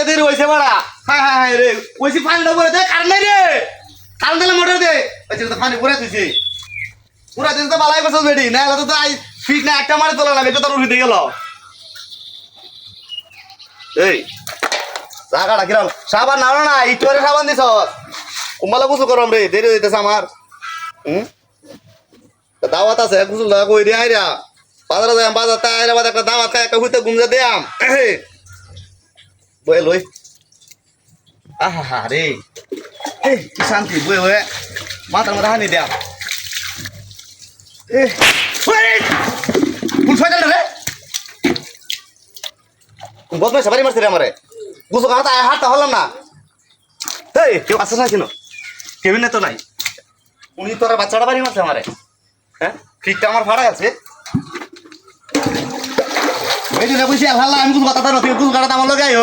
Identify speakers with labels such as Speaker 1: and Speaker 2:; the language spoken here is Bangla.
Speaker 1: দেরি হইছে বাড়া হায় হায় হায় রে কইছি পানিটা পরে দে কারণ নাই রে কারণ দিলে মোটর দে ওই তো পানি পরে দিছি পুরা দিন তো বালাই বসে বেডি না হলে তো আই ফিট না একটা মারে তোলা লাগে তো তোর উঠে গেল এই জায়গাটা কিরম সাবান নাও না ইটরে সাবান দিছ কুম্বালা গুছু করম রে দেরি হইতেছে আমার দাওয়াত আছে গুছু লাগা কই রে আইরা বাজারে যাই বাজার তা আইরা বাজার একটা দাওয়াত খাই একটা হইতে গুমজা দেয়াম বয়ে লই আহা রে এই কি শান্তি বয়ে বয়ে মাথার মধ্যে হানি দেয়াম ফুল ছয় রে বদমাই সবারই মারছে রে আমারে গুছু খাওয়া হাতটা হলাম না এই কেউ আসে না কেন কেউ না তো নাই উনি তোরা বাচ্চাটা বাড়ি মারছে আমারে হ্যাঁ ফিটটা আমার ভাড়ায় আছে এই যে বুঝছি আল্লাহ আমি গুছু কথা তো গুছু কাটা আমার লগে আই